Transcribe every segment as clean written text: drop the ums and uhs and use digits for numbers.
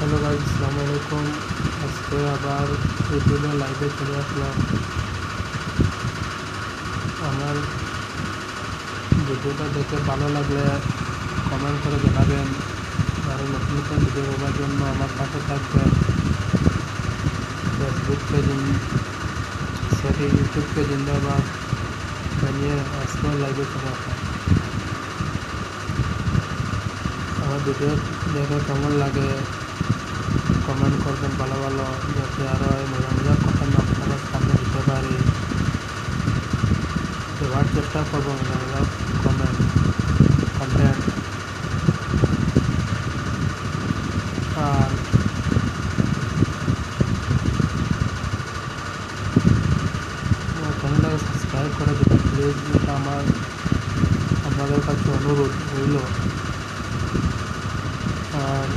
Hello guys, আসসালামু আলাইকুম। আজকে আবার ইউটিউবে লাইভে চলে আসলাম। আমার ভিডিওটা দেখে ভালো লাগলে কমেন্ট করে জানাবেন। আরও নতুন নতুন ভিডিও পাওয়ার জন্য আমার পাশে থাকবেন। ফেসবুক পেজ সরি ইউটিউবকে জিন্দাবাদ জানিয়ে আজকেও লাইভে চলে আসলাম। আমার ভিডিও দেখে কেমন লাগে কমেন্ট করবেন ভালো ভালো, যাতে আরও মজা মজার কথা আপনাদের সামনে দিতে পারি। দেওয়ার চেষ্টা করবো মজা মজার কন্টেন্ট। আর চ্যানেলটাকে সাবস্ক্রাইব করে দেবেন প্লিজ, এটা আমার আপনাদের কাছে অনুরোধ রইল। আর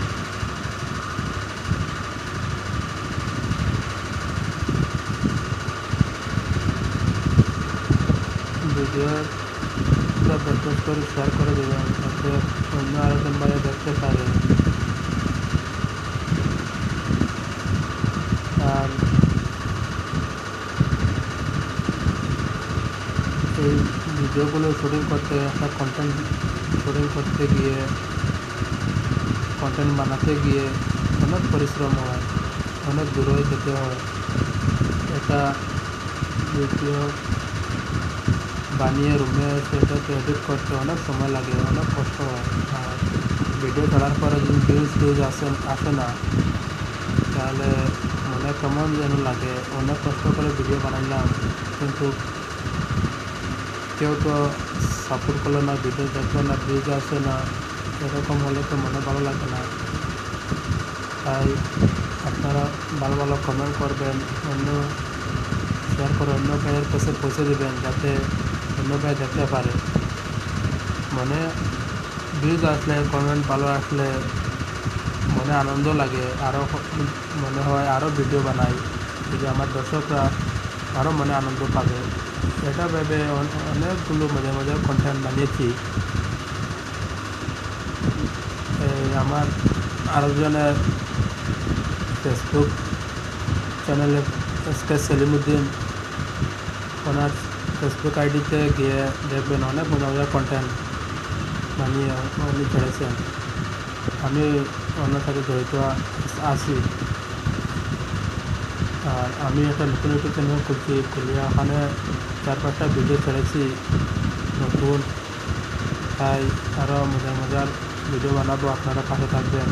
ভিডিওটা বেশি করে শেয়ার করে দেবেন, যাতে অন্য আরেকজন বাইরে দেখতে পারে। আর এই ভিডিওগুলো শুটিং করতে একটা শুটিং করতে গিয়ে কন্টেন্ট বানাতে গিয়ে অনেক পরিশ্রম হয়, অনেক দূরে যেতে হয়। এটা ভিডিও বানিয়ে রুমে এসে এটাকে এডিট করতে অনেক সময় লাগে, অনেক কষ্ট হয়। আর ভিডিও ছাড়ার পরে যদি ভিউজ আসে না, তাহলে মনে কেমন যেন লাগে। অনেক কষ্ট করে ভিডিও বানাইলাম, কিন্তু কেউ তো সাপোর্ট করলো না, ভিডিও দেখলো না, ভিউজ আসে না, এরকম হলে তো মনে ভালো লাগে না। তাই আপনারা ভালো ভালো কমেন্ট করবেন, শেয়ার করে অন্য ভাইয়ের কাছে পৌঁছে দেবেন, যাতে অন্য ভাই দেখতে পারে। মনে ভিউজ আসলে, কমেন্ট ভালো আসলে মনে আনন্দ লাগে, আরও মনে হয় আরও ভিডিও বানাই, যদি আমার দর্শকরা আরও মনে আনন্দ পাবে। এটা ভেবে অনেকগুলো মজার মজার কন্টেন্ট বানিয়েছি। আমার আরেকজনের ফেসবুক চ্যানেলে এসকে সেলিমুদ্দিন, ওনার ফেসবুক আইডিতে গিয়ে দেখবেন অনেক মজা মজার কন্টেন্ট বানিয়ে উনি ছেড়েছেন। আমি ওনার সাথে জড়িত আছি। আর আমি একটা নতুন ইউটিউব চ্যানেল খুলিয়ে ওখানে 4-5টা ভিডিও ছেড়েছি নতুন। তাই আরও মজার মজার ভিডিও বানাবো, আপনারা পাশে থাকবেন।